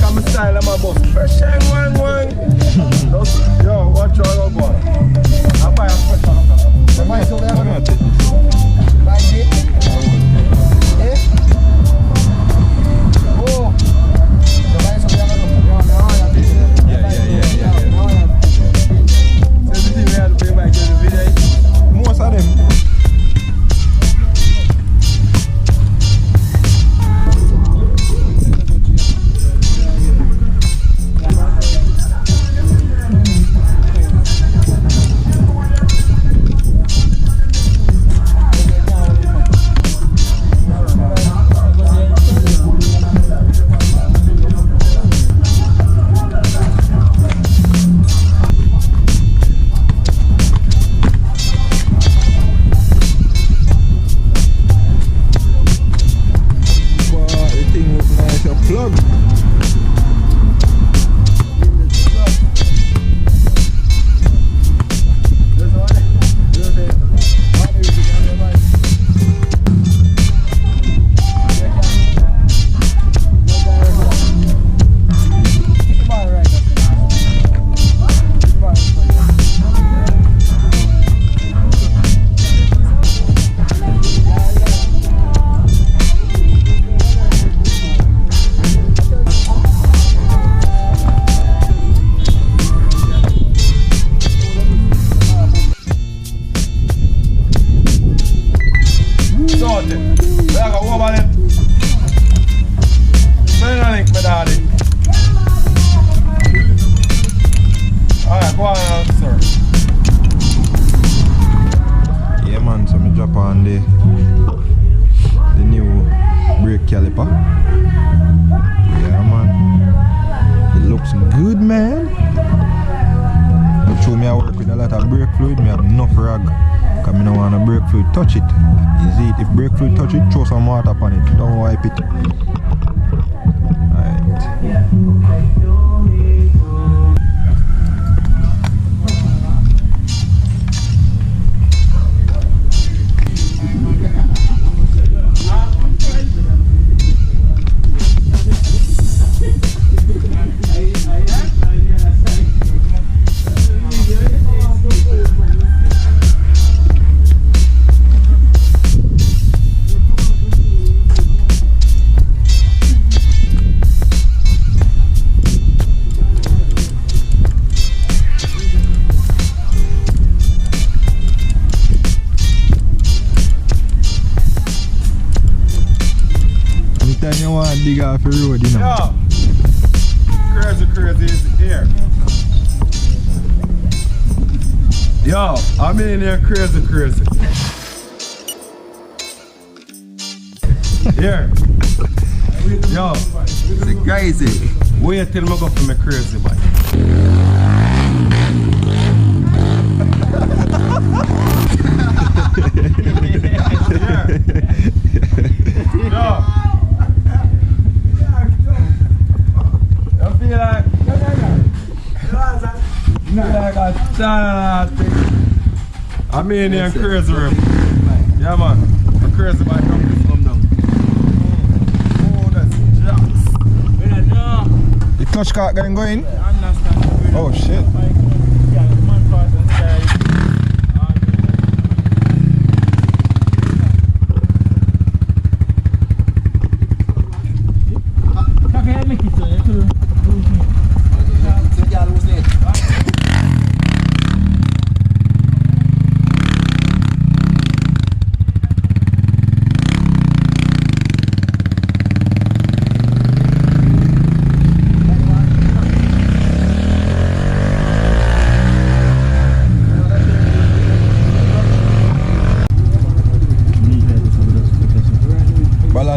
like I'm a style of my boss. Fresh and one. Yo, watch all over. I'll buy a fresh one. The mic over there. Like it. Eh? Oh. The mic over there. Yeah. So the thing we had to bring back to the video. Most of them. Touch it. Easy. If brake fluid touch it, throw some water upon it. Don't wipe it. Alright. You want to dig off the road, you know. Yo, crazy is here. Yo, I'm in here crazy. Here. Yo, it's crazy. Wait till I go for my crazy boy. Yo. I'm in here crazy room. Yeah man, the crazy man come down. Oh, that's jocks. The clutch cart going? Oh shit.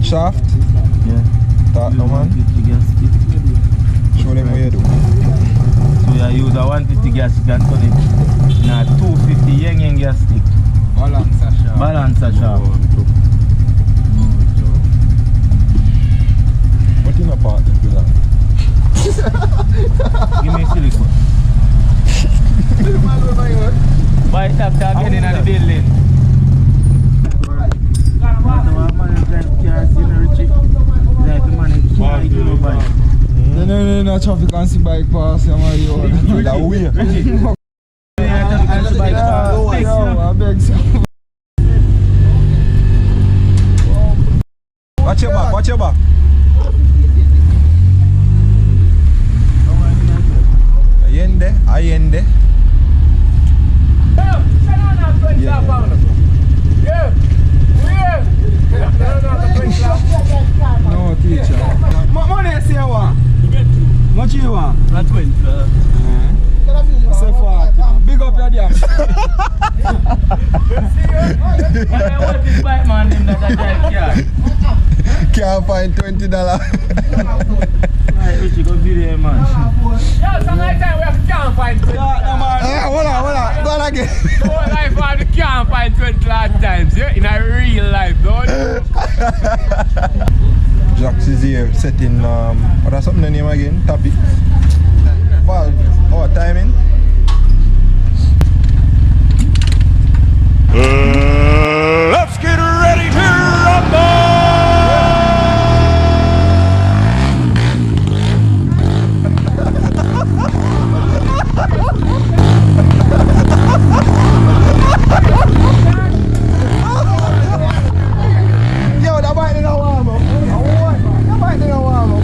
Shaft? Yeah. Start no man. Show them where you do. So you use a 150 gas stick and turn it in a 250 yang gas stick. Balancer shaft. What in a part of the land? Give me silicone. Buy tap again in the building. in a traffic and see bike pass, you know, you that way. I beg so. Watch your back, watch your back. Ayende. No, teacher. Money you say you want? What you want? Not 20. I say 40. Big up your damn. What is bike man in that drive car? Can't find $20. Right, we should go video man. Yeah, some night time we can't find 20. Hold on. Go on again. Whole life we can't find 20 last times, yeah? In a real life, don't Jax is here setting what is something the name again? Topic. Valve or timing. Let's get ready to rumble! Yo, that bike didn't warm up. That bike didn't warm up.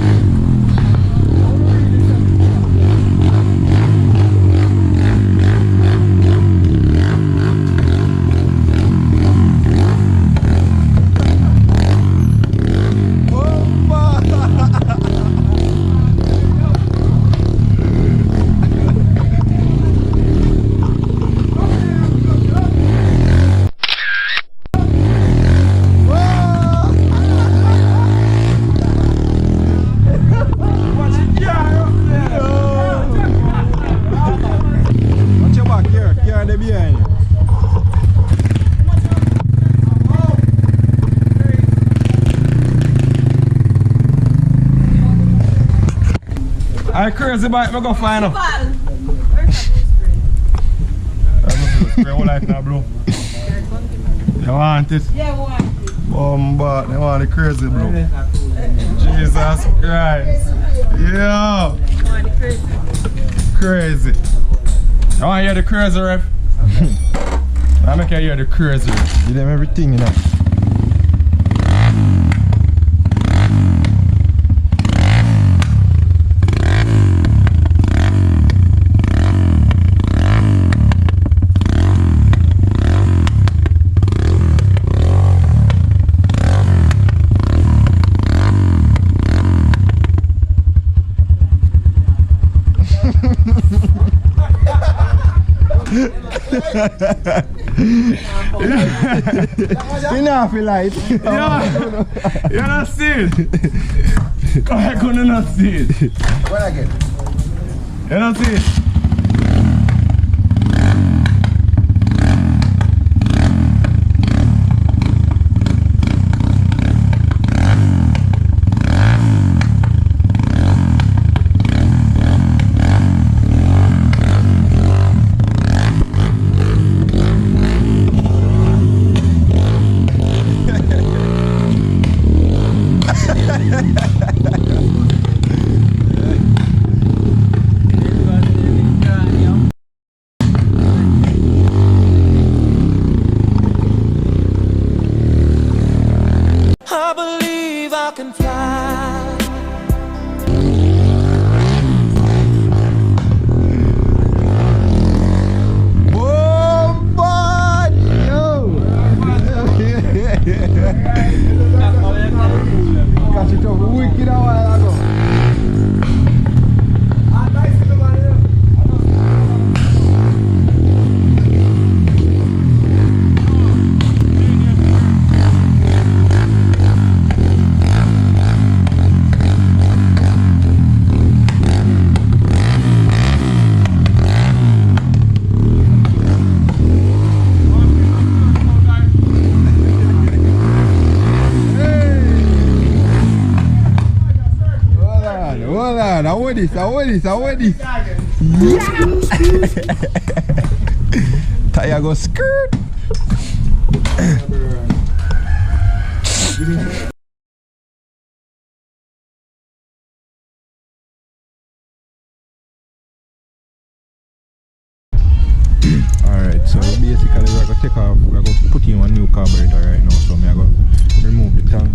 I crazy bike, we go find her. Spray whole life now, bro. You want it? Yeah, we want it. Bomba, they want the crazy, bro. Jesus Christ. Yo. Want it crazy. Crazy. I want to hear the crazy ref. I make you hear the crazy ref. Give them everything, you know. Enough, light. Yeah, you not see it. I couldn't not see it. What again? You don't see it. I believe I can fly. Bomba! Yo! Catch it up wicked a while ago. I want this. Yeah! Tire go skirt. So basically we're gonna take off, we're gonna put in a new carburetor right now, so I'm gonna remove the tank.